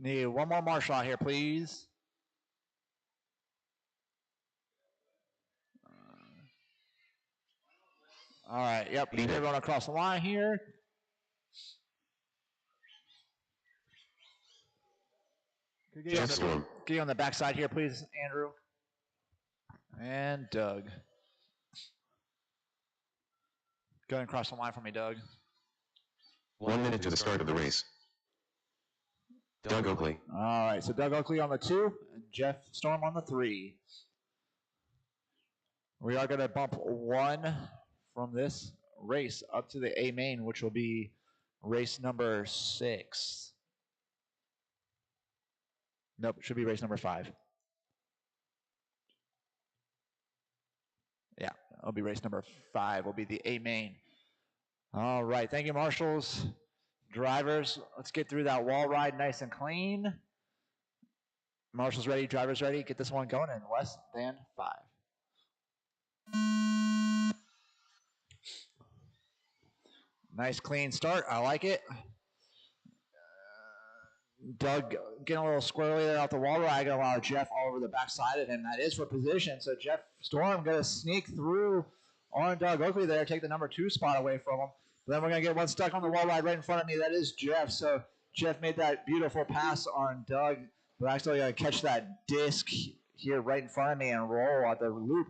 Need one more marshal out here, please. All right, yep. Everyone across the line here. Get you on the backside here, please, Andrew. And Doug. Go ahead and cross the line for me, Doug. 1 minute to the start of the race. Doug Oakley. All right, so Doug Oakley on the 2, and Jeff Storm on the 3. We are going to bump 1 from this race up to the A main, which will be race number 6. Nope, it should be race number 5. Yeah, it'll be race number 5. Will be the A main. All right, thank you, marshals. Drivers, let's get through that wall ride nice and clean. Marshals ready, drivers ready. Get this one going in less than 5. Nice clean start. I like it. Doug getting a little squirrely there off the wall ride. Going to allow Jeff all over the backside of him. That is for position. So Jeff Storm going to sneak through on Doug Oakley there, take the number 2 spot away from him. But then we're going to get one stuck on the wall ride right in front of me. That is Jeff. So Jeff made that beautiful pass on Doug. But actually going to catch that disc here right in front of me and roll at the loop.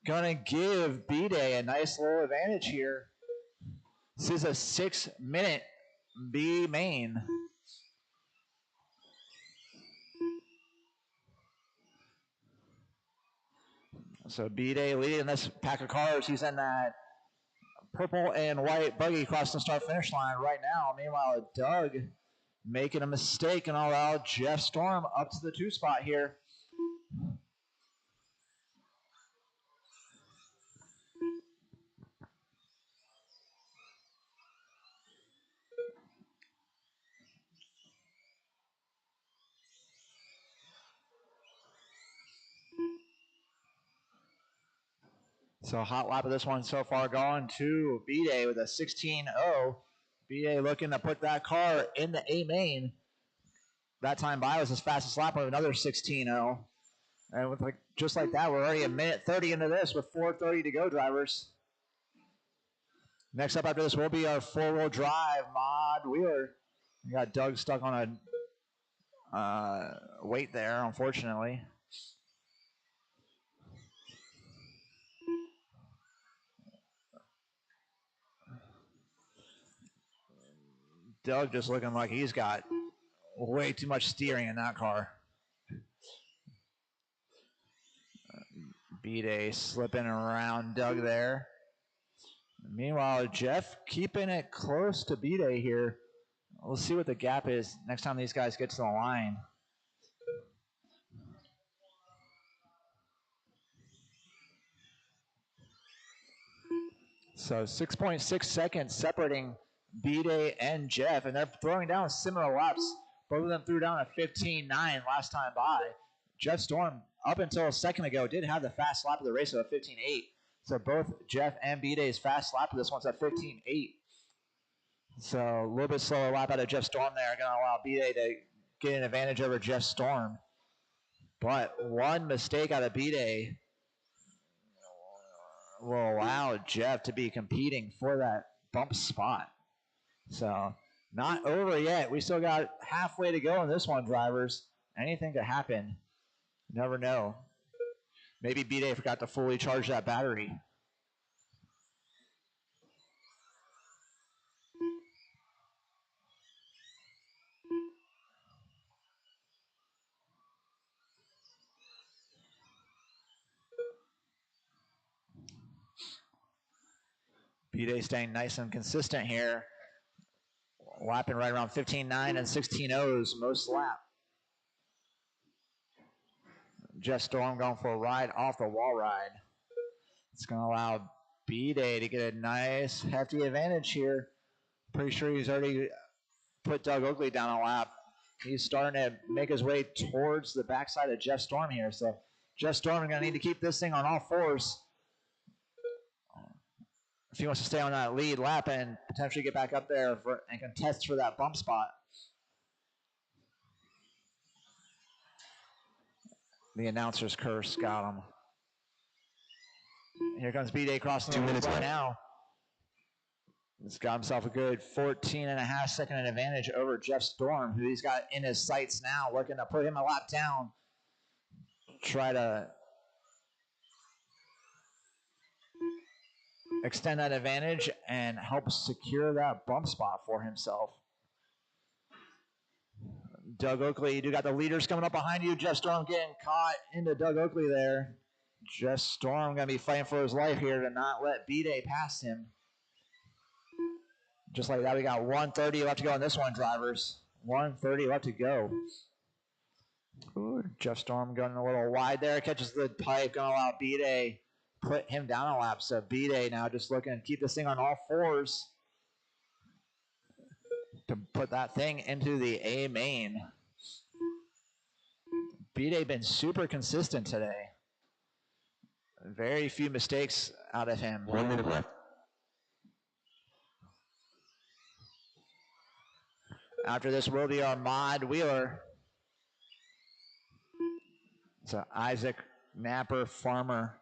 Going to give B-Day a nice little advantage here. This is a 6-minute B main. So B-Day leading this pack of cars. He's in that purple and white buggy across the start-finish line right now. Meanwhile, Doug making a mistake and allow Jeff Storm up to the 2 spot here. So hot lap of this one so far going to B-Day with a 16.0. B-Day looking to put that car in the A main. That time by was his fastest lap with another 16.0. And with just like that, we're already a minute 30 into this with 4:30 to go, drivers. Next up after this will be our 4-wheel drive mod wheeler. We got Doug stuck on a weight there, unfortunately. Doug just looking like he's got way too much steering in that car. B-Day slipping around Doug there. Meanwhile, Jeff keeping it close to B-Day here. We'll see what the gap is next time these guys get to the line. So 6.6 seconds separating B-Day and Jeff, and they're throwing down similar laps. Both of them threw down a 15.9 last time by. Jeff Storm, up until a second ago, did have the fast lap of the race of a 15.8. So both Jeff and B-Day's fast lap of this one's at 15.8. So a little bit slower lap out of Jeff Storm there. Going to allow B-Day to get an advantage over Jeff Storm. But one mistake out of B-Day will allow Jeff to be competing for that bump spot. So not over yet. We still got halfway to go in this one, drivers. Anything could happen. You never know. Maybe B-Day forgot to fully charge that battery. B-Day staying nice and consistent here. Lapping right around 15.9 and 16.0s most lap. Jeff Storm going for a ride off the wall ride. It's going to allow B-Day to get a nice hefty advantage here. Pretty sure he's already put Doug Oakley down a lap. He's starting to make his way towards the backside of Jeff Storm here. So Jeff Storm is going to need to keep this thing on all fours if he wants to stay on that lead lap and potentially get back up there and contest for that bump spot. The announcer's curse got him. Here comes B-Day crossing the 2 minutes right left. now. He's got himself a good 14.5-second advantage over Jeff Storm, who he's got in his sights now, looking to put him a lap down. Try to extend that advantage and help secure that bump spot for himself. Doug Oakley, you do got the leaders coming up behind you. Jeff Storm getting caught into Doug Oakley there. Jeff Storm going to be fighting for his life here to not let B-Day pass him. Just like that, we got 1:30 left to go on this one, drivers. 1:30 left to go. Ooh, Jeff Storm going a little wide there. Catches the pipe, going to allow B-Day put him down a lap. So B-Day now just looking to keep this thing on all fours to put that thing into the A main. B-Day been super consistent today. Very few mistakes out of him. 1 minute left. After this will be our Mod Wheeler. So Isaac, Napper, Farmer.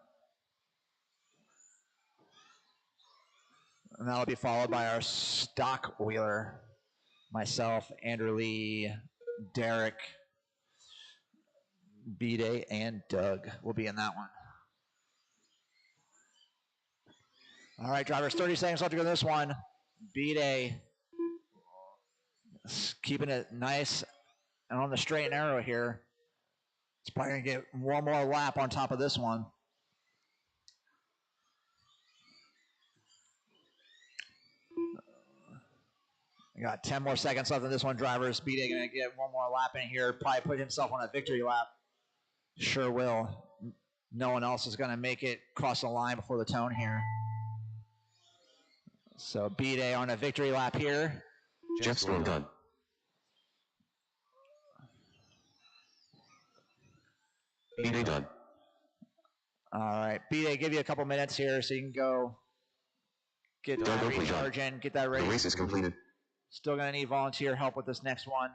And that'll be followed by our stock wheeler. Myself, Andrew Lee, Derek, B-Day, and Doug will be in that one. All right, drivers, 30 seconds left to go this one. B-Day keeping it nice and on the straight and narrow here. It's probably going to get one more lap on top of this one. We got 10 more seconds left in this one, drivers. B-Day going to get one more lap in here. Probably put himself on a victory lap. Sure will. No one else is going to make it cross the line before the tone here. So B-Day on a victory lap here. Jeff Storm done. B-Day done. All right. B-Day, give you a couple minutes here so you can go get that recharge in, get that ready. The race is completed. Still going to need volunteer help with this next one.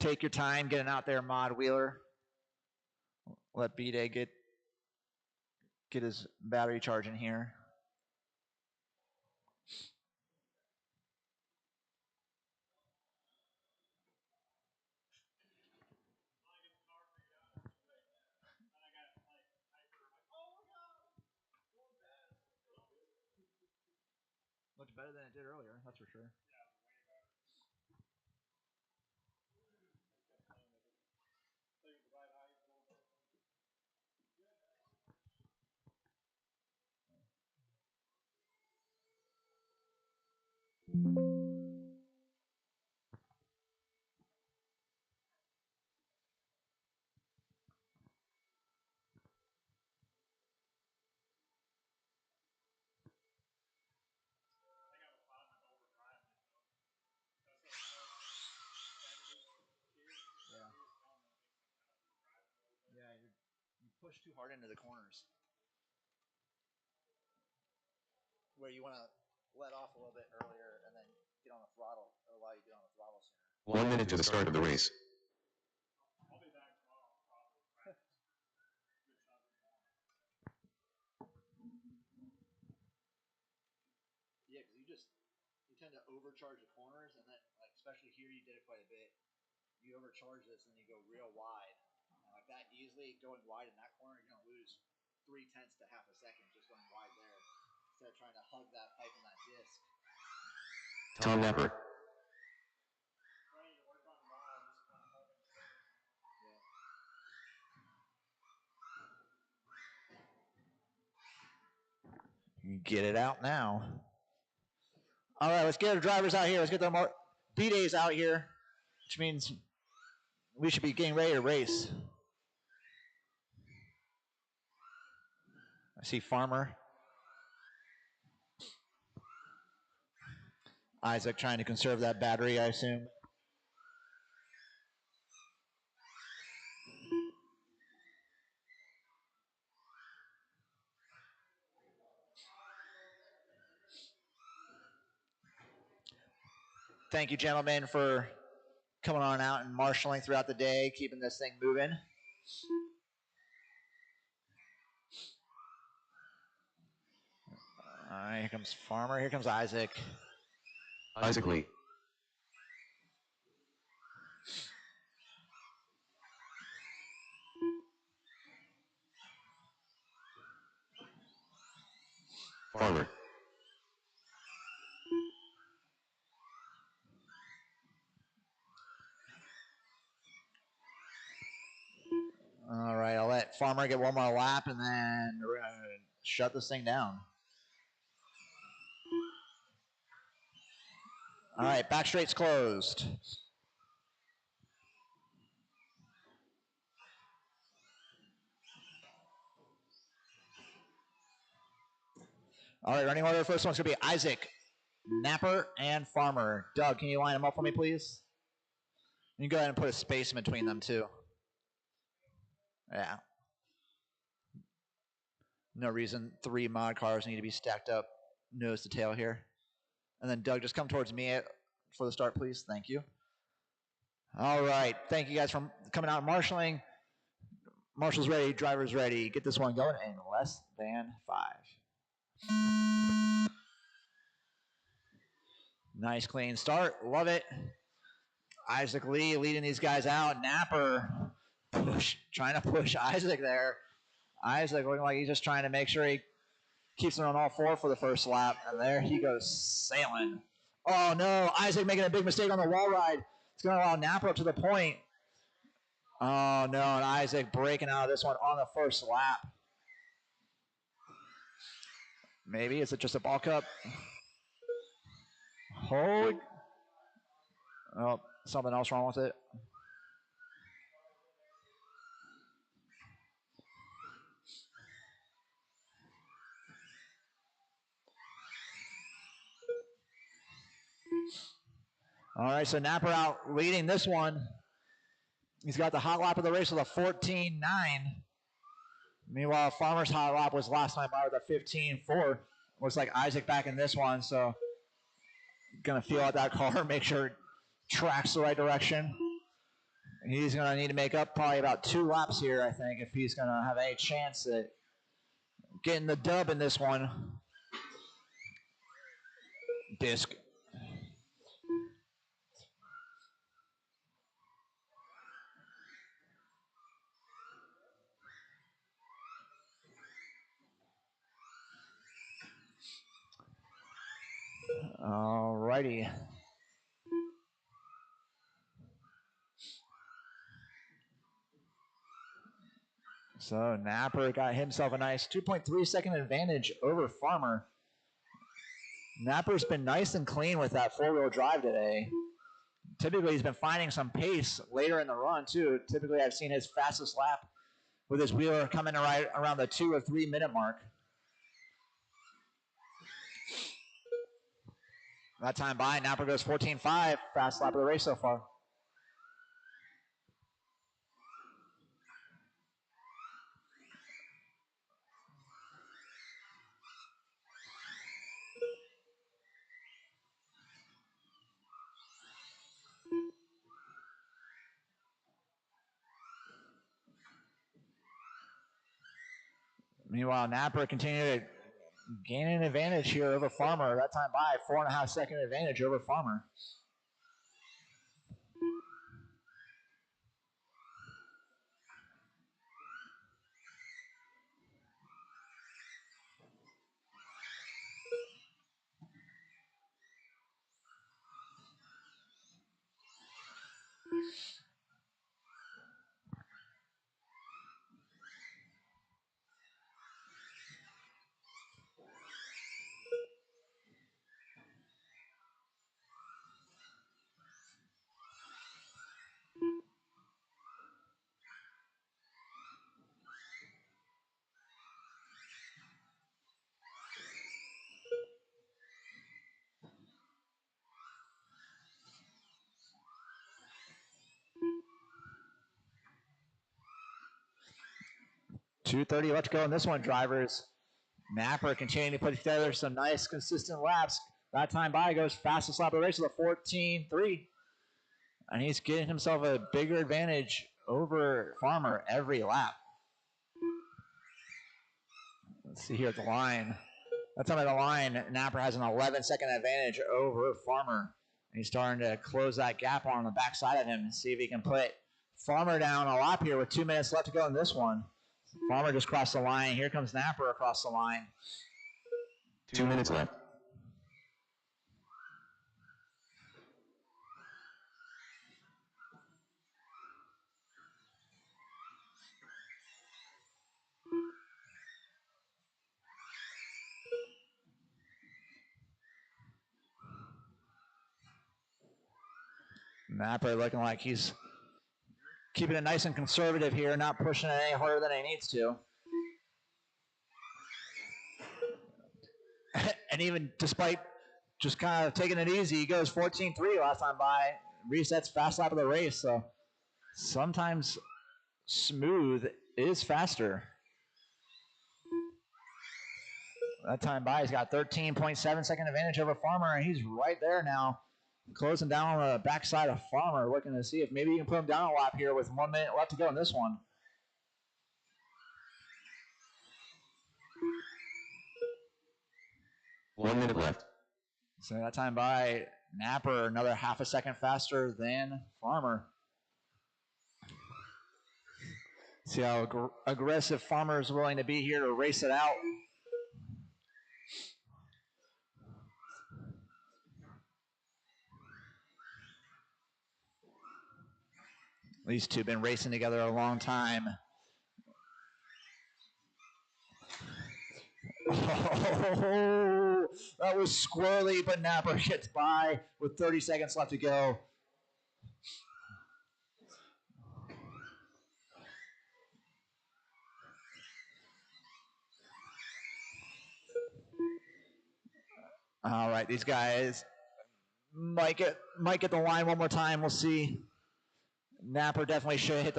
Take your time getting out there, Mod Wheeler. Let B-Day get his battery charging here. Looked better than it did earlier, that's for sure. Yeah, you push too hard into the corners. Where you want to let off a little bit earlier and then get on the throttle. It'll allow you to get on the throttle sooner. 1 minute to the start of the race. I'll be back tomorrow. Yeah, because you tend to overcharge the corners, and then like especially here you did it quite a bit. You overcharge this and you go real wide, and like that easily going wide in that corner, you're gonna lose 0.3 to half a second just going wide there instead of trying to hug that pipe and that disc. Tom Napper. Get it out now. All right, let's get our drivers out here. Let's get the B-Days out here, which means we should be getting ready to race. I see Farmer. Isaac trying to conserve that battery, I assume. Thank you, gentlemen, for coming on out and marshaling throughout the day, keeping this thing moving. All right, here comes Farmer. Here comes Isaac. Isaac Lee. Farmer. All right, I'll let Farmer get one more lap, and then we're going to shut this thing down. All right, back straight's closed. All right, running order. The first one's going to be Isaac, Napper, and Farmer. Doug, can you line them up for me, please? You can go ahead and put a space in between them, too. Yeah. No reason 3 mod cars need to be stacked up nose to tail here. And then, Doug, just come towards me for the start, please. Thank you. All right. Thank you guys for coming out and marshaling. Marshal's ready. Driver's ready. Get this one going in less than 5. Nice, clean start. Love it. Isaac Lee leading these guys out. Napper trying to push Isaac there. Isaac looking like he's just trying to make sure he keeps it on all 4 for the first lap. And there he goes sailing. Oh, no. Isaac making a big mistake on the wall ride. It's going to allow Napper up to the point. Oh, no. And Isaac breaking out of this one on the first lap. Maybe. Is it just a ball cup? Holy. Oh, something else wrong with it. All right, so Napper out leading this one. He's got the hot lap of the race with a 14.9. Meanwhile, Farmer's hot lap was last time by with a 15.4. Looks like Isaac back in this one, so going to feel out that car, make sure it tracks the right direction. He's going to need to make up probably about 2 laps here, I think, if he's going to have any chance at getting the dub in this one. Disc. All righty. So Napper got himself a nice 2.3 second advantage over Farmer. Napper's been nice and clean with that 4-wheel drive today. Typically, he's been finding some pace later in the run, too. Typically, I've seen his fastest lap with his wheeler coming right around the 2 or 3 minute mark. That time by, Napper goes 14.5, fast lap of the race so far. Meanwhile, Napper continued to gain an advantage here over Farmer. That time by, 4.5 second advantage over Farmer. .230 left to go in this one, drivers. Napper continuing to put together some nice, consistent laps. That time by goes fastest lap of the race with a 14.3. And he's getting himself a bigger advantage over Farmer every lap. Let's see here at the line. That time at the line, Napper has an 11-second advantage over Farmer. He's starting to close that gap on the backside of him and see if he can put Farmer down a lap here with 2 minutes left to go in this one. Farmer just crossed the line. Here comes Napper across the line. 2 minutes left. Napper looking like he's keeping it nice and conservative here, not pushing it any harder than he needs to. And even despite just kind of taking it easy, he goes 14.3 last time by, resets fast lap of the race. So sometimes smooth is faster. That time by, he's got 13.7 second advantage over Farmer, and he's right there now, closing down on the backside of Farmer, looking to see if maybe you can put him down a lap here with 1 minute left to go in this one. One minute left. So that time by, Napper another half a second faster than Farmer. See how aggressive Farmer is willing to be here to race it out. These two have been racing together a long time. Oh, that was squirrely, but Napper gets by with 30 seconds left to go. All right, these guys might get the line one more time. We'll see. Napper definitely should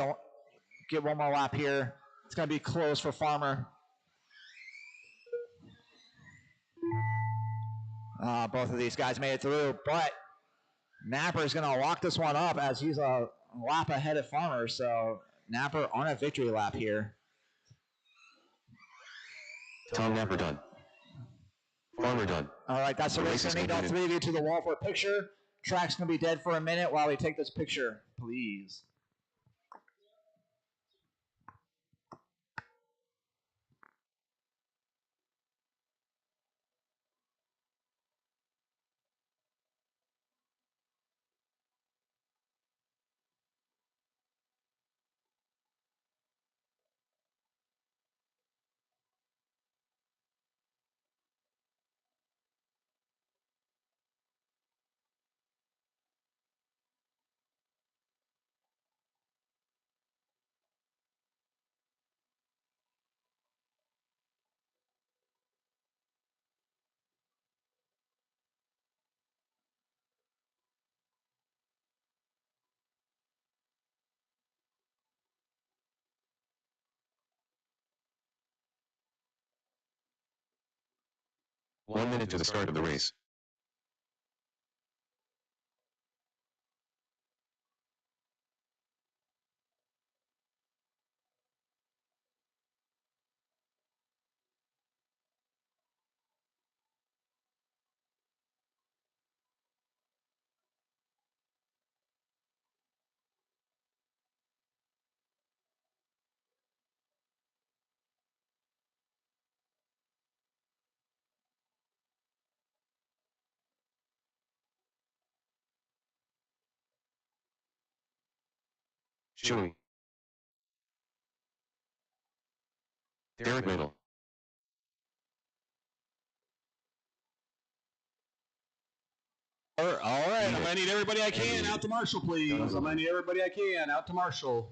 get one more lap here. It's going to be close for Farmer. Both of these guys made it through, but Napper is going to lock this one up as he's a lap ahead of Farmer. So Napper on a victory lap here. Tom Napper done. Farmer done. All right, that's the race. I need all three of you to the wall for a picture. Track's going to be dead for a minute while we take this picture, please. One minute to the start of the race. Chewy. Derek Middle. All right, I'm going to need everybody I can out to Marshall, please. I'm going to need everybody I can out to Marshall.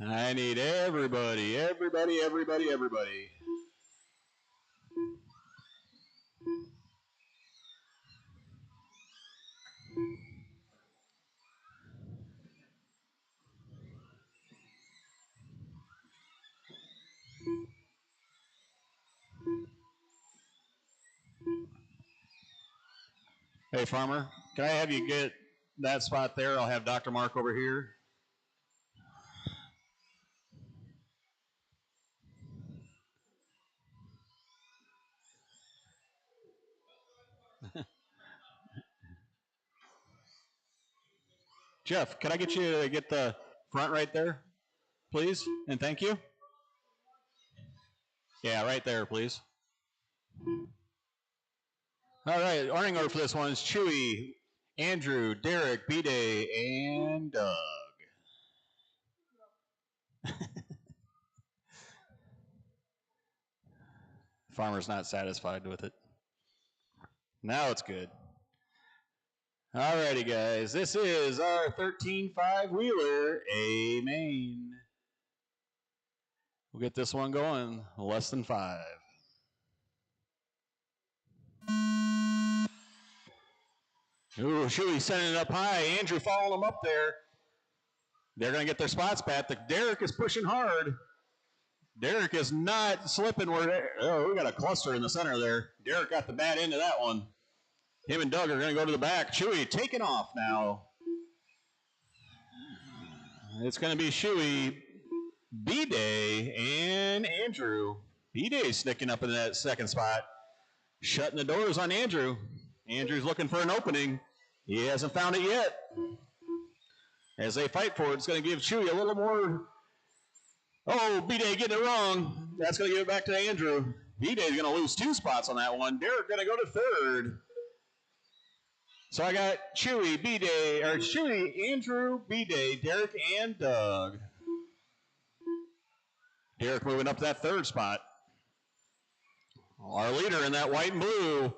I need everybody. Hey, Farmer, can I have you get that spot there? I'll have Dr. Mark over here. Jeff, can I get you to get the front right there, please? And thank you. Yeah, right there, please. All right, running order for this one is Chewy, Andrew, Derek, B-Day, and Doug. Farmer's not satisfied with it. Now it's good. All righty, guys. This is our 13.5 wheeler, A main. We'll get this one going less than 5. Ooh, Chewy sending it up high. Andrew following him up there. They're going to get their spots back. Derek is pushing hard. Derek is not slipping where we got a cluster in the center there. Derek got the bad end of that one. Him and Doug are going to go to the back. Chewy taking off now. It's going to be Chewy, B-Day, and Andrew. B-Day sticking up in that second spot. Shutting the doors on Andrew. Andrew's looking for an opening. He hasn't found it yet. As they fight for it, it's going to give Chewy a little more. Oh, B-Day getting it wrong. That's going to give it back to Andrew. B-Day's going to lose 2 spots on that one. Derek going to go to third. So I got Chewy, B-Day, or Chewy, Andrew, B-Day, Derek, and Doug. Derek moving up to that third spot. Our leader in that white and blue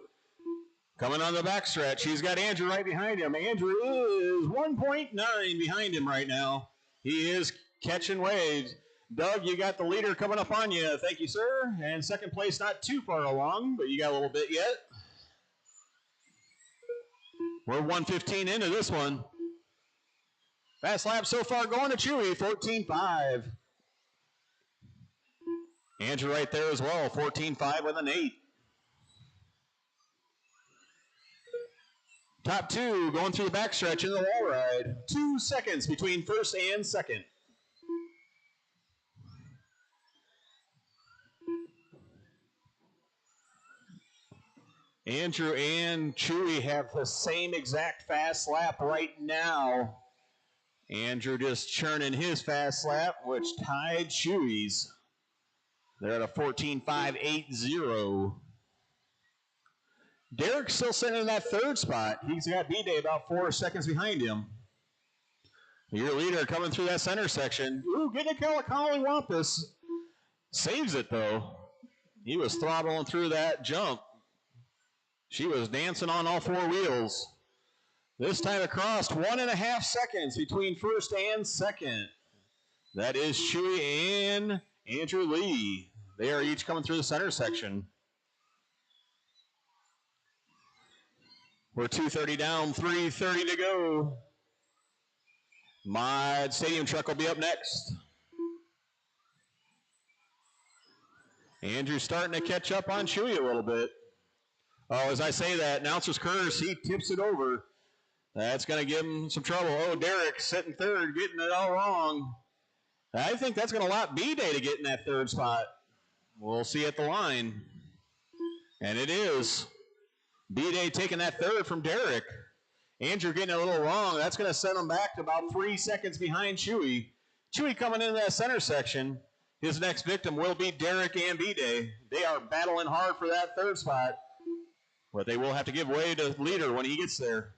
coming on the backstretch. He's got Andrew right behind him. Andrew is 1.9 behind him right now. He is catching waves. Doug, you got the leader coming up on you. Thank you, sir. And second place not too far along, but you got a little bit yet. We're 1:15 into this one. Fast lap so far going to Chewy, 14.5. Andrew right there as well, 14.5 with an 8. Top 2 going through the backstretch in the wall ride. 2 seconds between first and second. Andrew and Chewy have the same exact fast lap right now. Andrew just churning his fast lap, which tied Chewy's. They're at a 14.580. Derek's still sitting in that third spot. He's got B-Day about 4 seconds behind him. Your leader coming through that center section. Ooh, getting a Collie-Wampus. Saves it, though. He was throttling through that jump. She was dancing on all 4 wheels. This time across, 1.5 seconds between first and second. That is Chewy and Andrew Lee. They are each coming through the center section. We're 2:30 down, 3:30 to go. My stadium truck will be up next. Andrew's starting to catch up on Chewy a little bit. Oh, as I say that, announcer's curse, he tips it over. That's going to give him some trouble. Oh, Derek sitting third, getting it all wrong. I think that's going to allow B-Day to get in that third spot. We'll see at the line. And it is. B-Day taking that third from Derek. Andrew getting it a little wrong. That's going to send him back to about 3 seconds behind Chewy. Chewy coming into that center section. His next victim will be Derek and B-Day. They are battling hard for that third spot. But they will have to give way to leader when he gets there.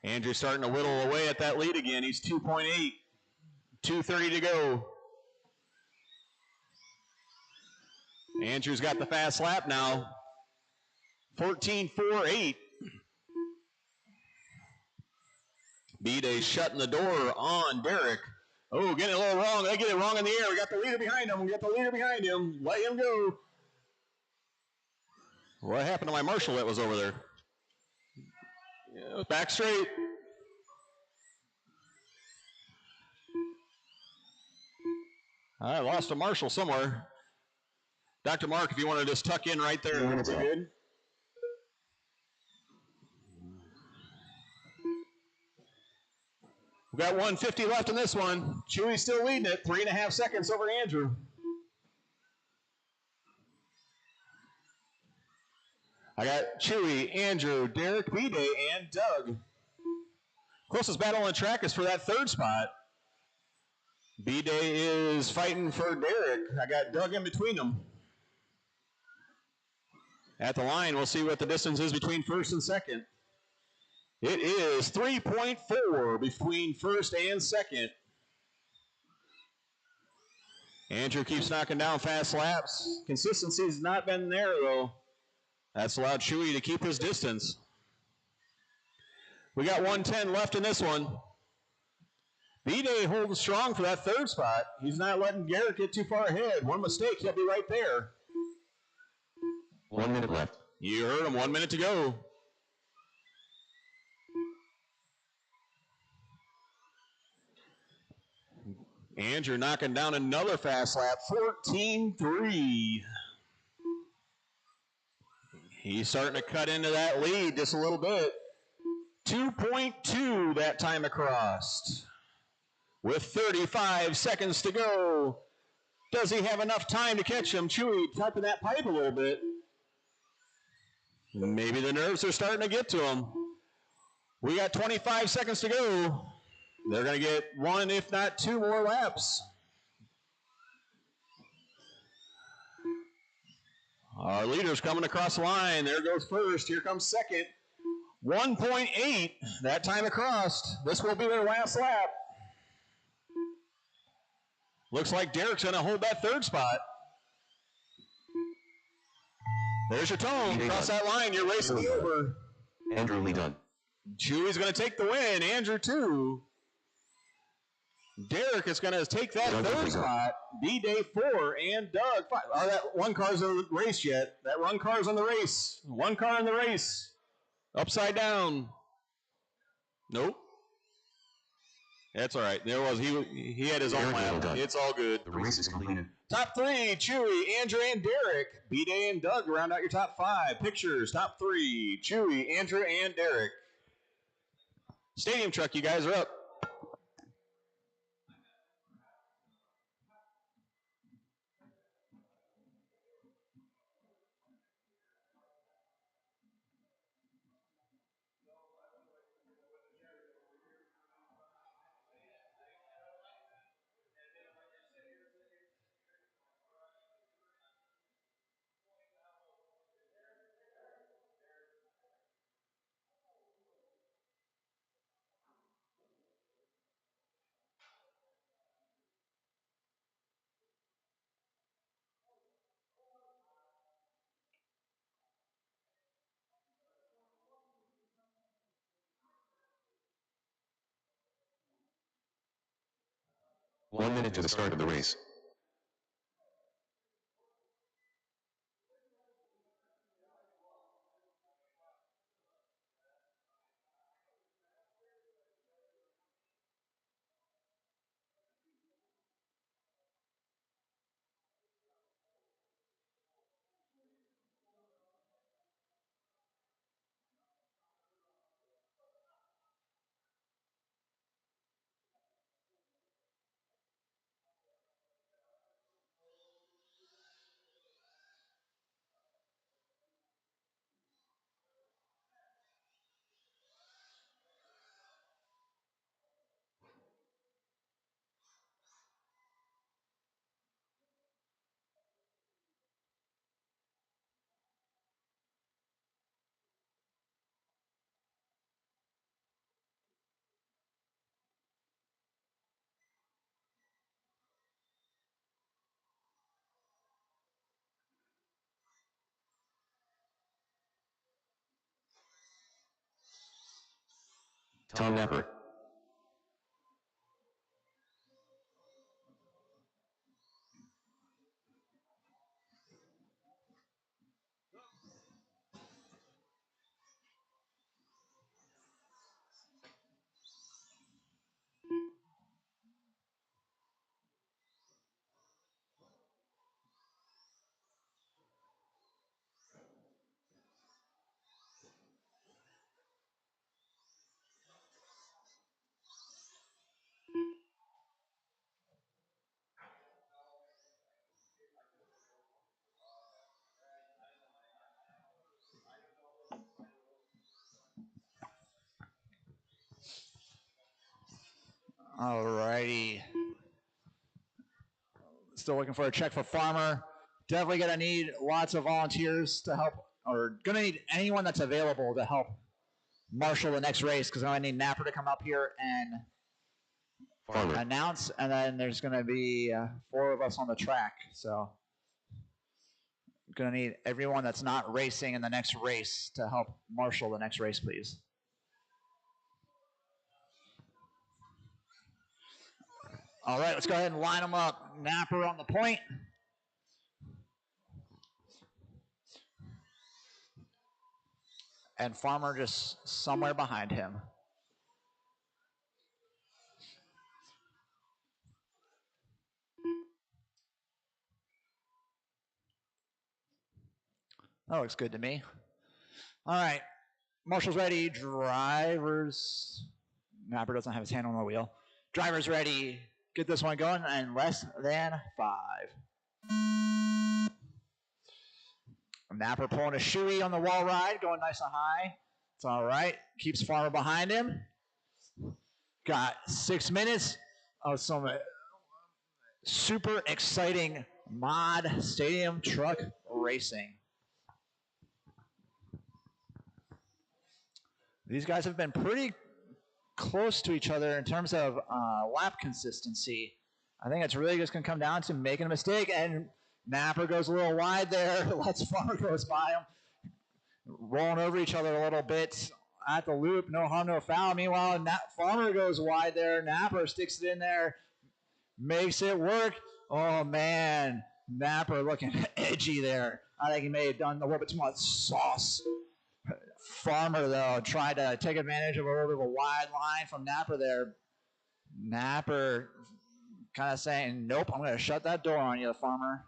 Andrew starting to whittle away at that lead again. He's 2.8. 2:30 to go. Andrew's got the fast lap now. 14.48. B-Day shutting the door on Derek. Oh, getting it a little wrong. They get it wrong in the air. We got the leader behind him. Let him go. What happened to my marshal that was over there? Yeah, back straight. I lost a marshal somewhere. Dr. Mark, if you want to just tuck in right there, that'll be good. We've got 150 left in this one. Chewy's still leading it, 3.5 seconds over Andrew. I got Chewy, Andrew, Derek, B-Day, and Doug. Closest battle on the track is for that third spot. B-Day is fighting for Derek. I got Doug in between them. At the line, we'll see what the distance is between first and second. It is 3.4 between first and second. Andrew keeps knocking down fast laps. Consistency has not been there, though. That's allowed Chewy to keep his distance. We got 110 left in this one. B-Day holding strong for that third spot. He's not letting Garrett get too far ahead. One mistake, he'll be right there. 1 minute left. You heard him, 1 minute to go. Andrew knocking down another fast lap, 14.3. He's starting to cut into that lead just a little bit. 2.2 that time across. With 35 seconds to go. Does he have enough time to catch him? Chewy tapping that pipe a little bit. Maybe the nerves are starting to get to him. We got 25 seconds to go. They're going to get one, if not two more laps. Our leader's coming across the line. There goes first. Here comes second. 1.8 that time across. This will be their last lap. Looks like Derek's going to hold that third spot. There's your tone. Cross that line. You're racing me over. Andrew Lee done. Chewy's going to take the win. Andrew, too. Derek is going to take that third spot. B-Day 4 and Doug 5. Oh, that one car's in the race yet. That one car's on the race. One car in the race. Upside down. Nope. That's all right. There was he had his own lap. It's all good. The race is completed. Top 3, Chewy, Andrew, and Derek. B-Day and Doug round out your top 5. Pictures, top 3, Chewy, Andrew, and Derek. Stadium truck, you guys are up. One minute to the start of the race. Tom Napper. Alrighty. Still looking for a check for Farmer. Definitely going to need lots of volunteers to help, or going to need anyone that's available to help marshal the next race, because I need Napper to come up here and Farmer. announce, and then there's going to be 4 of us on the track. So going to need everyone that's not racing in the next race to help marshal the next race, please. All right, let's go ahead and line them up. Napper on the point. And Farmer just somewhere behind him. That looks good to me. All right, Marshall's ready. Drivers. Napper doesn't have his hand on the wheel. Drivers ready. Get this one going in less than 5. Napper pulling a shoey on the wall ride, going nice and high. It's all right. Keeps Farmer behind him. Got 6 minutes of some super exciting mod stadium truck racing. These guys have been pretty close to each other in terms of lap consistency. I think it's really just going to come down to making a mistake, and Napper goes a little wide there, lets Farmer goes by him, rolling over each other a little bit at the loop. No harm, no foul. Meanwhile, Farmer goes wide there. Napper sticks it in there, makes it work. Oh, man. Napper looking edgy there. I think he may have done a little bit too much sauce. Farmer, though, tried to take advantage of a little bit of a wide line from Napper there. Napper kind of saying, nope, I'm going to shut that door on you, Farmer.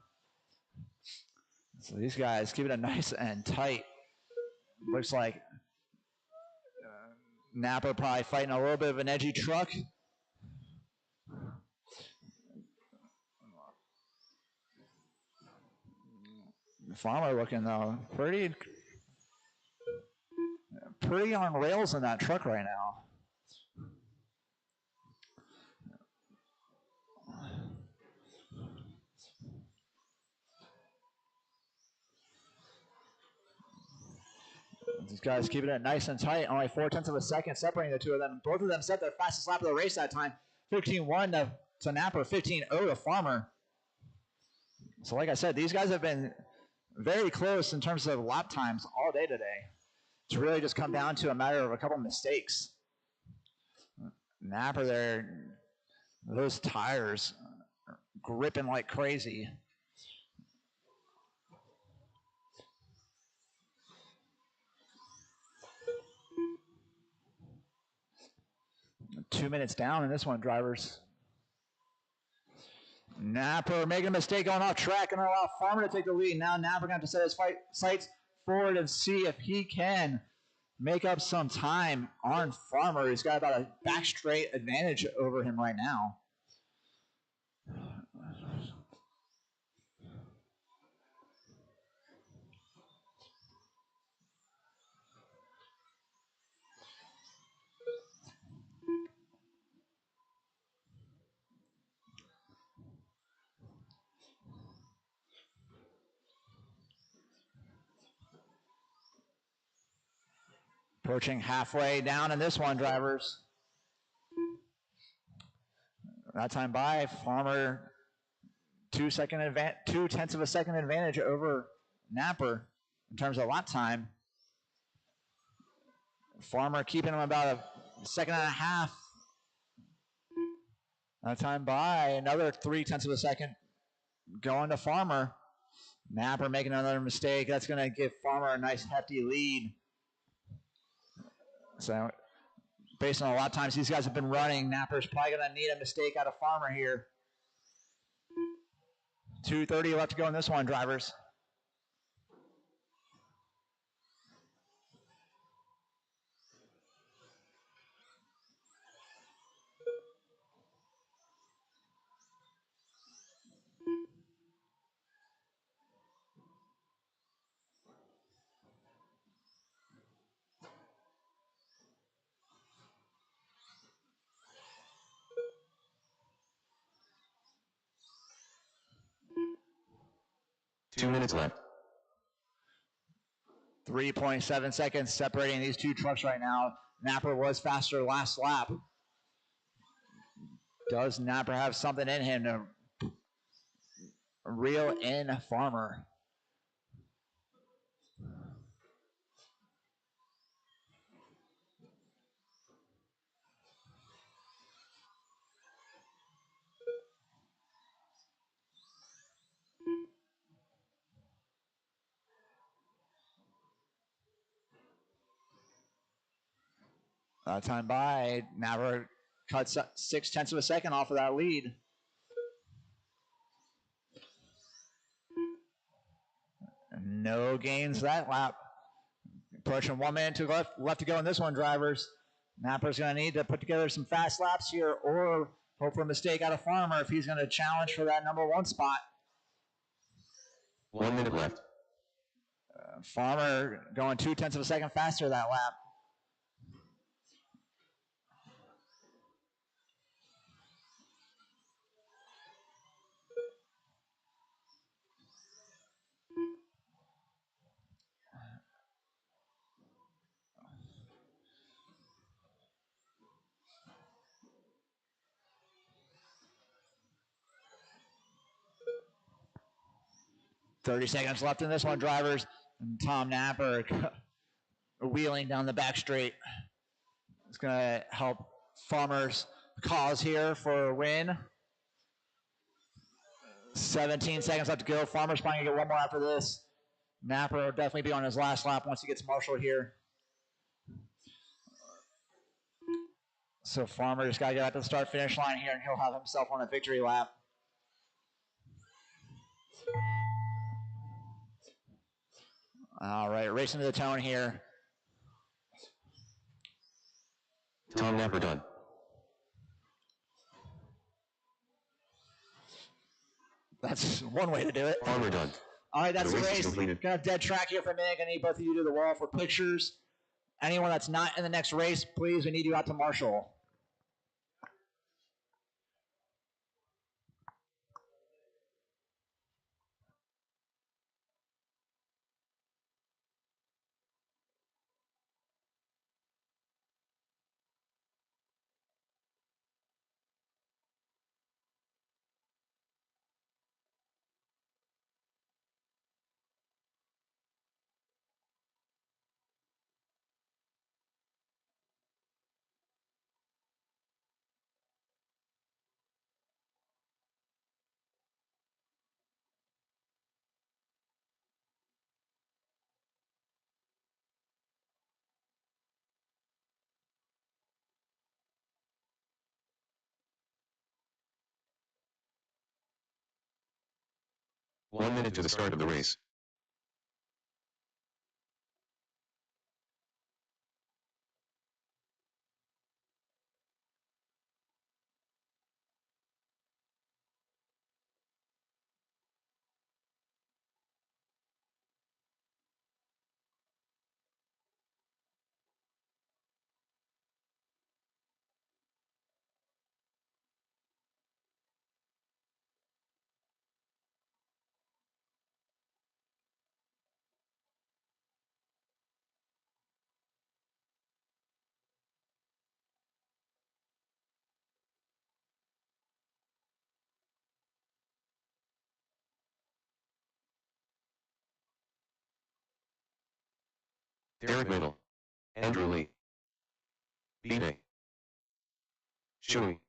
So these guys keep it nice and tight. Looks like Napper probably fighting a little bit of an edgy truck. Farmer looking, though, pretty on rails in that truck right now. These guys keeping it nice and tight. Only 0.4 of a second separating the two of them. Both of them set their fastest lap of the race that time. 15-1 to Napper, 15-0 to Farmer. So like I said, these guys have been very close in terms of lap times all day today. It's really just come down to a matter of a couple mistakes. Napper there, those tires are gripping like crazy. Two minutes down in this one, drivers. Napper making a mistake going off track and allow Farmer to take the lead. Now Napper going to have to set his sights forward and see if he can make up some time on Farmer. He's got about a back straight advantage over him right now. Approaching halfway down in this one, drivers. That time by, Farmer 0.2 of a second advantage over Napper in terms of lap time. Farmer keeping him about a second and a half. That time by, another 0.3 of a second going to Farmer. Napper making another mistake. That's going to give Farmer a nice hefty lead. So based on a lot of times these guys have been running, Napper's probably going to need a mistake out of Farmer here. 2:30 left to go in this one, drivers. 2 minutes left. 3.7 seconds separating these two trucks right now. Napper was faster last lap. Does Napper have something in him to reel in Farmer? Time by, Napper cuts 0.6 of a second off of that lead. No gains that lap. Pushing 1 minute to left to go in this one, drivers. Napper's going to need to put together some fast laps here or hope for a mistake out of Farmer if he's going to challenge for that number 1 spot. 1 minute left. Farmer going 0.2 of a second faster that lap. .30 seconds left in this one, drivers. And Tom Napper wheeling down the back straight. It's going to help Farmer's cause here for a win. 17 seconds left to go. Farmer's probably going to get one more after this. Napper will definitely be on his last lap once he gets Marshall here. So Farmer just got to get out to the start-finish line here, and he'll have himself on a victory lap. All right, racing to the tone here. Tom Napper done. That's one way to do it. Farmer done. All right, that's the race is race. completed. Gonna have dead track here for a minute. Gonna need both of you to the wall for pictures. Anyone that's not in the next race, please, we need you out to Marshall. One minute to the start of the race. Derek Middle. Andrew Lee. B-Day. Shui.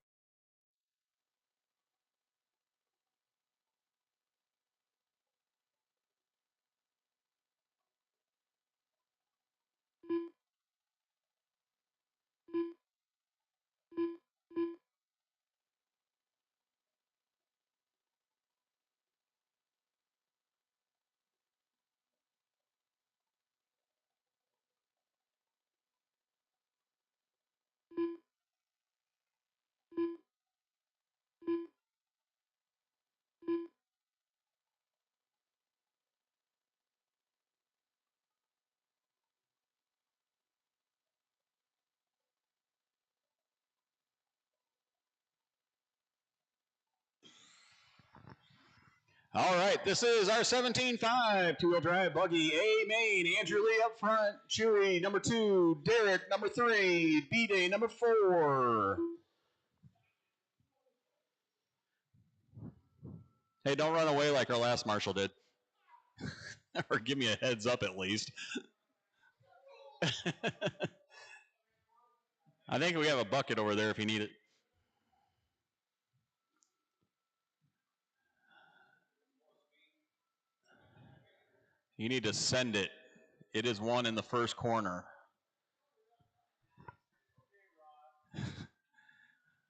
All right, this is our 17.5 two-wheel drive buggy A main. Andrew Lee up front, Chewy number 2, Derek number 3, B-Day number 4. Hey, don't run away like our last marshal did. Or give me a heads up at least. I think we have a bucket over there if you need it. You need to send it. It is one in the first corner.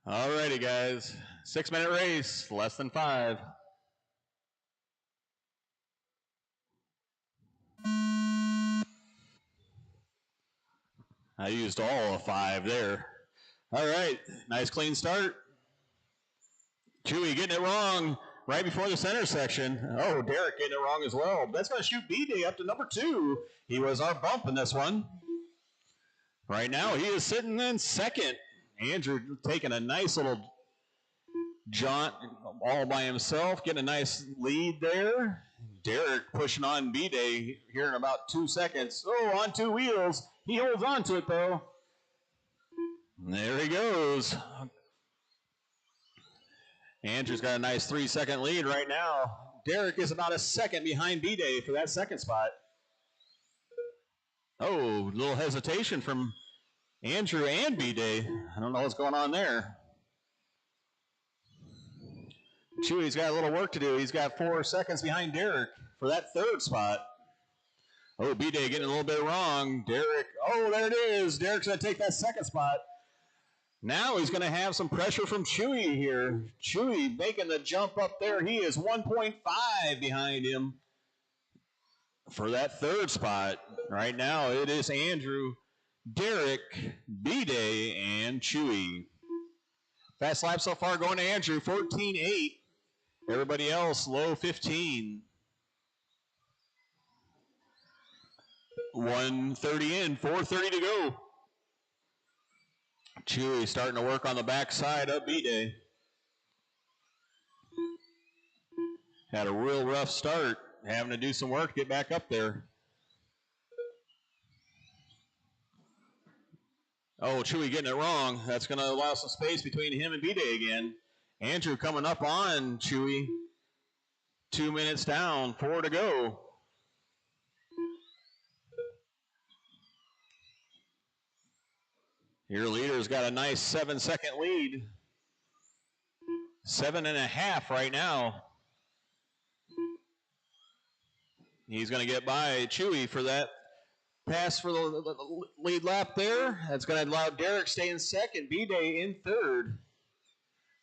All righty, guys. 6-minute race, less than 5. I used all of 5 there. All right, nice clean start. Chewy getting it wrong right before the center section. Oh, Derek getting it wrong as well. That's going to shoot B-Day up to number 2. He was our bump in this one. Right now, he is sitting in second. Andrew taking a nice little jaunt all by himself, getting a nice lead there. Derek pushing on B-Day here in about 2 seconds. Oh, on 2 wheels. He holds on to it, though. There he goes. Andrew's got a nice 3-second lead right now. Derek is about a second behind B-Day for that second spot. Oh, little hesitation from Andrew and B-Day. I don't know what's going on there. Chewy's got a little work to do. He's got 4 seconds behind Derek for that third spot. Oh, B-Day getting a little bit wrong. Derek, oh, there it is. Derek's going to take that second spot. Now he's going to have some pressure from Chewy here. Chewy making the jump up there. He is 1.5 behind him for that third spot. Right now it is Andrew, Derek, B-Day, and Chewy. Fast lap so far going to Andrew, 14.8. Everybody else, low 15. 1:30 in, 4:30 to go. Chewy starting to work on the backside of B-Day. Had a real rough start, having to do some work to get back up there. Oh, Chewy getting it wrong. That's going to allow some space between him and B-Day again. Andrew coming up on Chewy. 2 minutes down, 4 to go. Your leader's got a nice 7-second lead. 7.5 right now. He's going to get by Chewy for that pass for the lead lap there. That's going to allow Derek stay in second, B-Day in third.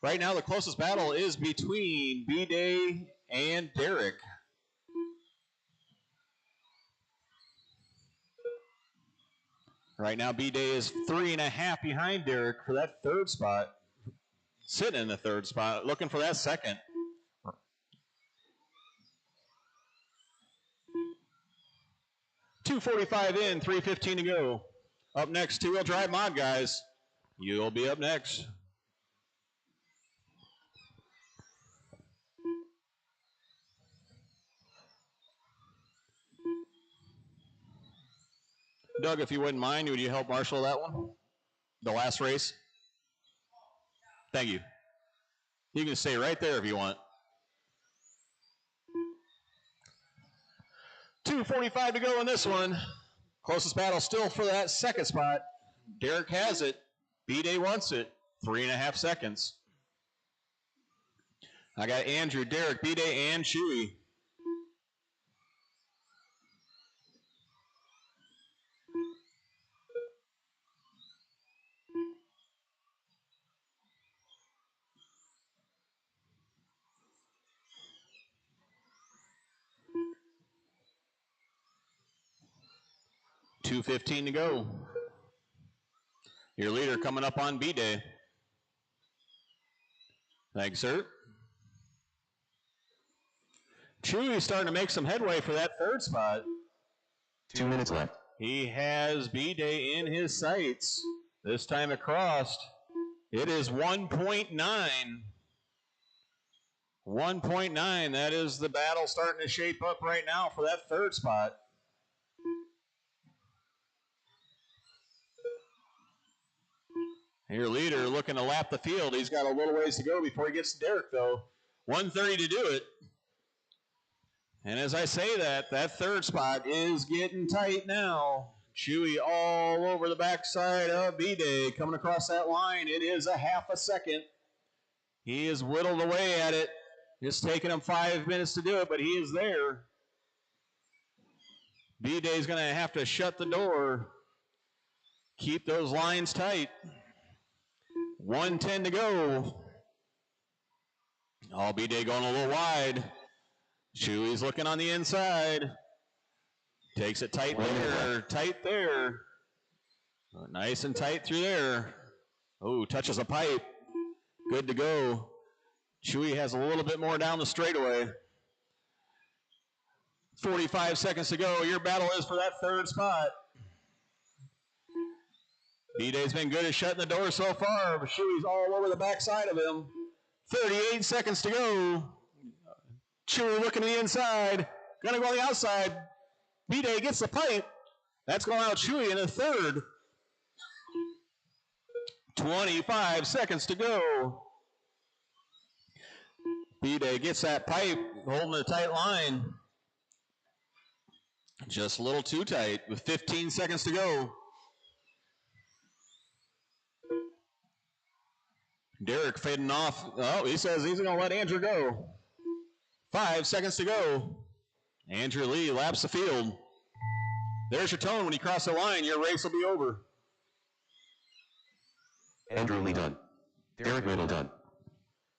Right now, the closest battle is between B-Day and Derek. Right now, B-Day is 3.5 behind Derek for that third spot. Sitting in the third spot, looking for that second. .245 in, 3:15 to go. Up next, two-wheel drive mod, guys. You'll be up next. Doug, if you wouldn't mind, would you help marshal that one? The last race? Thank you. You can stay right there if you want. 2:45 to go in this one. Closest battle still for that second spot. Derek has it. B-Day wants it. 3.5 seconds. I got Andrew, Derek, B-Day, and Chewy. .215 to go. Your leader coming up on B-Day. Thanks, sir. Chewy's starting to make some headway for that third spot. 2 minutes left. He has B-Day in his sights. This time across, it is 1.9. 1.9. That is the battle starting to shape up right now for that third spot. Your leader looking to lap the field. He's got a little ways to go before he gets to Derek, though. 1:30 to do it. And as I say that, that third spot is getting tight now. Chewy all over the backside of B-Day. Coming across that line, it is a half a second. He is whittled away at it. It's taking him 5 minutes to do it, but he is there. B-Day's going to have to shut the door. Keep those lines tight. 1:10 to go. Oh, B-Day going a little wide. Chewy's looking on the inside. Takes it tight there. Nice and tight through there. Oh, touches a pipe. Good to go. Chewy has a little bit more down the straightaway. 45 seconds to go. Your battle is for that third spot. B-Day's been good at shutting the door so far, but Chewy's all over the backside of him. 38 seconds to go. Chewy looking to the inside. Gonna go on the outside. B-Day gets the pipe. That's going out Chewy in the third. 25 seconds to go. B-Day gets that pipe, holding a tight line. Just a little too tight with 15 seconds to go. Derek fading off. Oh, he says he's going to let Andrew go. 5 seconds to go. Andrew Lee laps the field. There's your tone. When you cross the line, your race will be over. Andrew Lee done. Derek Riddle done.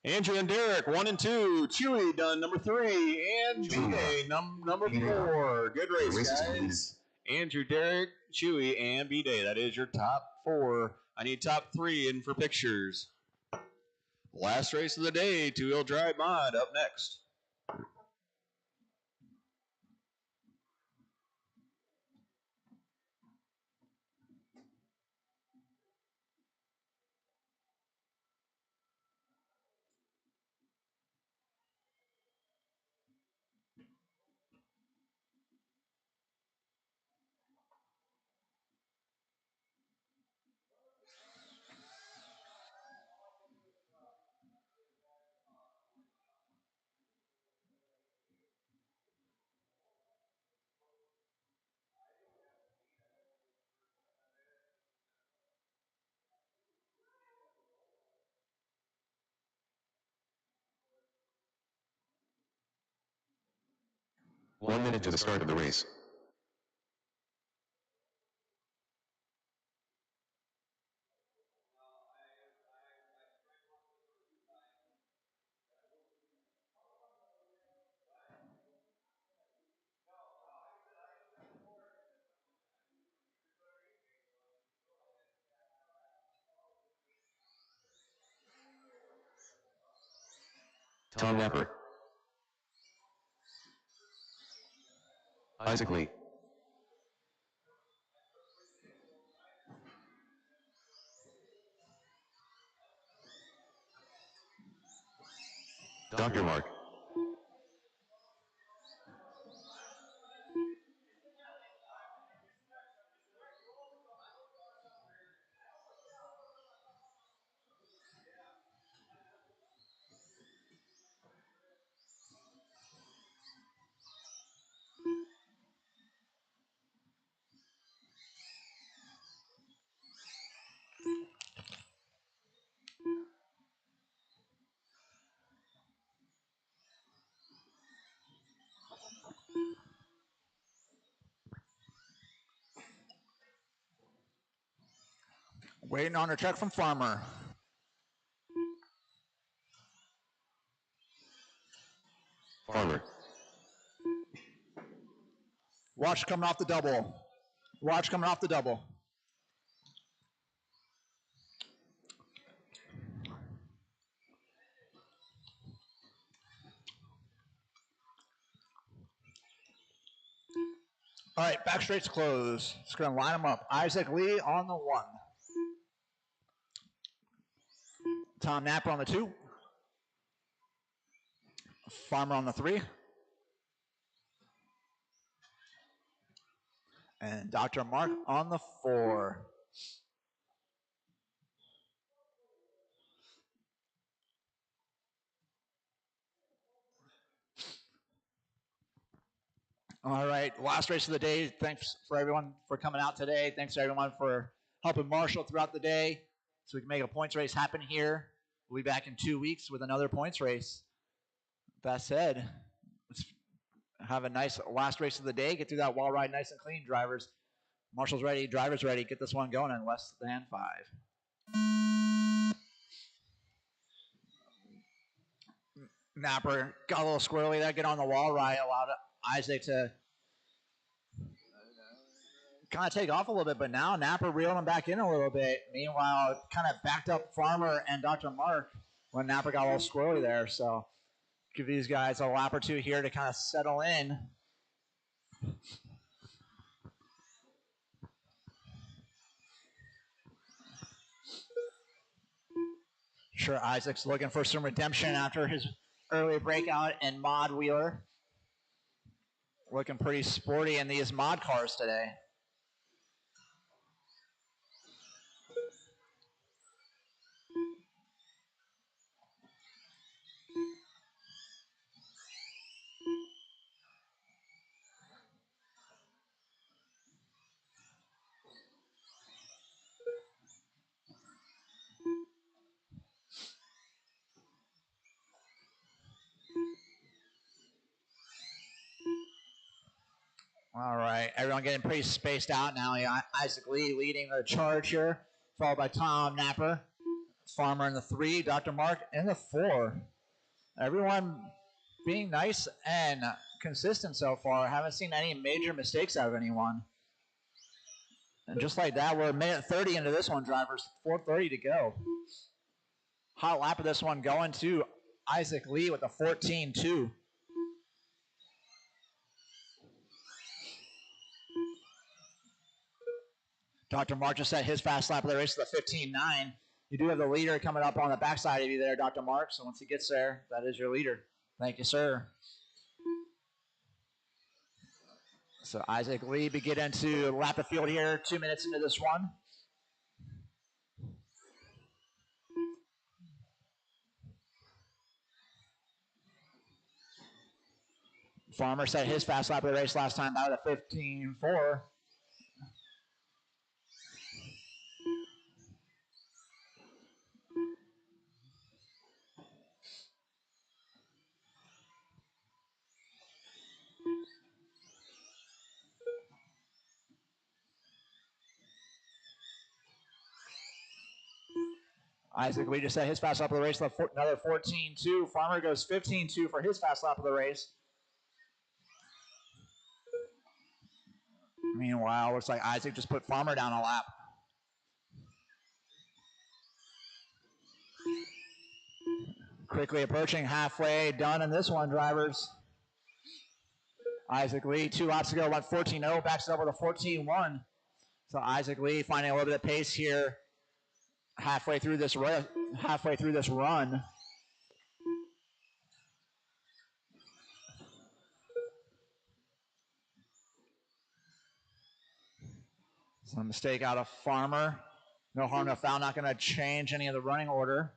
Andrew and Derek, 1 and 2. Chewy done, number 3. And B-Day, number 4. Good race, guys. Andrew, Derek, Chewy, and B-Day. That is your top 4. I need top 3 in for pictures. Last race of the day, two-wheel drive mod up next. One minute to the start of the race. Tom Napper. Isaac Lee. Dr. Mark. Waiting on a check from Farmer. Farmer. Watch coming off the double. Watch coming off the double. All right, back straight's closed. It's going to line them up. Isaac Lee on the 1. Tom Napper on the 2. Farmer on the 3. And Dr. Mark on the 4. All right, last race of the day. Thanks for everyone for coming out today. Thanks to everyone for helping Marshall throughout the day so we can make a points race happen here. We'll be back in 2 weeks with another points race. That said, let's have a nice last race of the day. Get through that wall ride nice and clean, drivers. Marshall's ready, drivers ready. Get this one going in less than 5. Napper got a little squirrely there. Get on the wall ride. Allowed Isaac to kind of take off a little bit, but now Napper reeled him back in a little bit. Meanwhile, kind of backed up Farmer and Dr. Mark when Napper got a little squirrely there. So give these guys a lap or two here to kind of settle in. Sure, Isaac's looking for some redemption after his early breakout in Mod Wheeler. Looking pretty sporty in these mod cars today. All right, everyone getting pretty spaced out now. Isaac Lee leading the charge here, followed by Tom Napper, Farmer in the 3, Dr. Mark in the 4. Everyone being nice and consistent so far. Haven't seen any major mistakes out of anyone. And just like that, we're a minute 30 into this one, drivers. 4:30 to go. Hot lap of this one going to Isaac Lee with a 14.2. Dr. Mark just set his fast lap of the race with a 15.9. You do have the leader coming up on the backside of you there, Dr. Mark. So once he gets there, that is your leader. Thank you, sir. So Isaac Lee beginning to lap the field here 2 minutes into this one. Farmer set his fast lap of the race last time out of 15.4. Isaac Lee just set his fast lap of the race, another 14.2. Farmer goes 15.2 for his fast lap of the race. Meanwhile, looks like Isaac just put Farmer down a lap. Quickly approaching halfway done in this one, drivers. Isaac Lee, 2 laps ago, went 14.0, backs it up with a 14.1. So Isaac Lee finding a little bit of pace here halfway through this run. Some mistake out of Farmer. No harm, no foul. Not going to change any of the running order.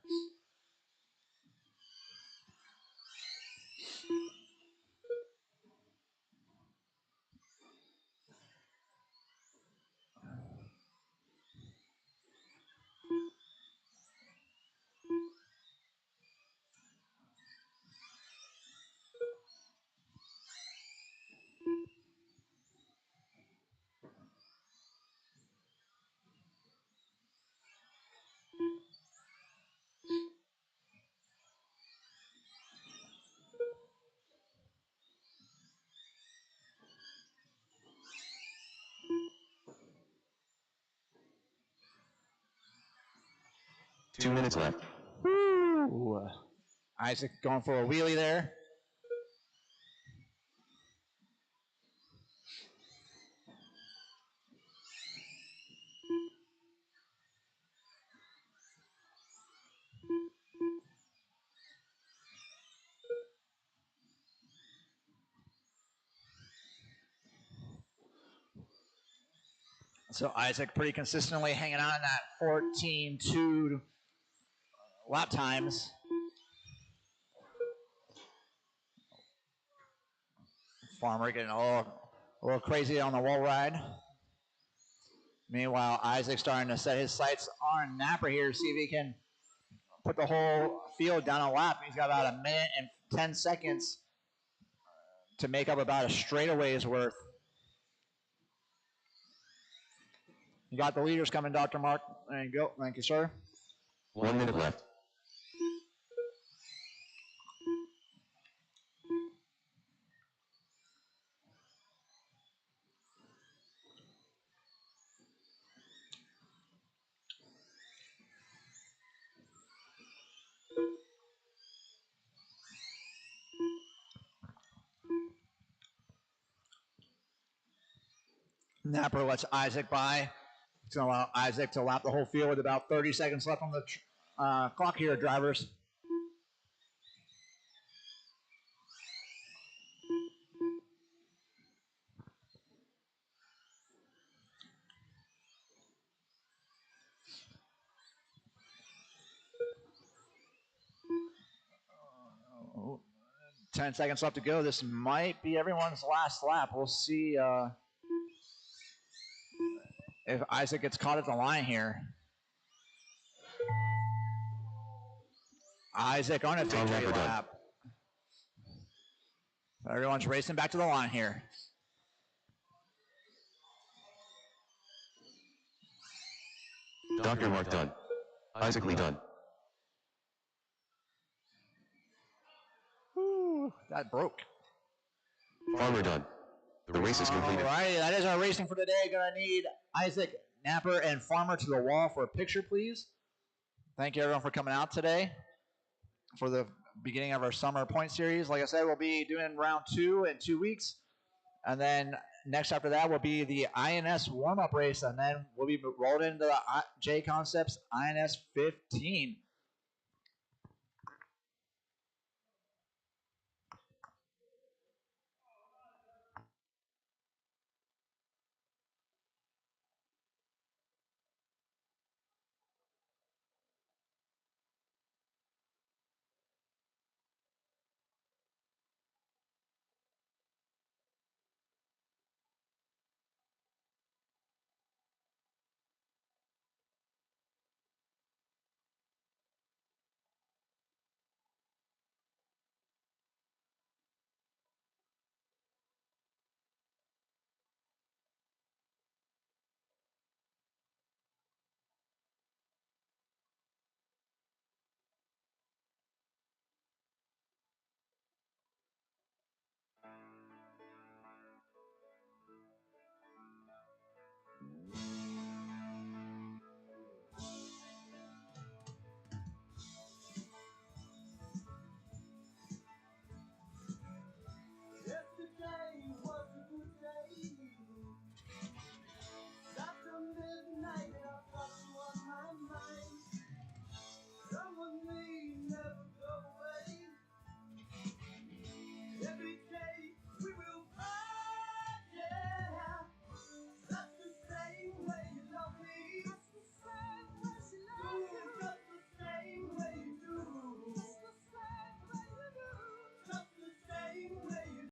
Two minutes left. Woo. Isaac going for a wheelie there. So Isaac pretty consistently hanging on in that 14-2 lap times. Farmer getting a little crazy on the wall ride. Meanwhile, Isaac's starting to set his sights on Napper here to see if he can put the whole field down a lap. He's got about a minute and 10 seconds to make up about a straightaway's worth. You got the leaders coming, Dr. Mark. There you go. Thank you, sir. 1 minute left. Napper lets Isaac by. It's going to allow Isaac to lap the whole field with about 30 seconds left on the clock here, drivers. Oh, 10 seconds left to go. This might be everyone's last lap. We'll see if Isaac gets caught at the line here. Isaac on a victory lap. Everyone's racing back to the line here. Dr. Mark done. Isaac Lee done. Woo, that broke. Farmer done. The race is completed. All right, that is our racing for today. Gonna need Isaac, Napper, and Farmer to the wall for a picture, please. Thank you, everyone, for coming out today for the beginning of our summer point series. Like I said, we'll be doing round 2 in 2 weeks. And then next after that will be the INS warm-up race. And then we'll be rolled into the J Concepts INS 15.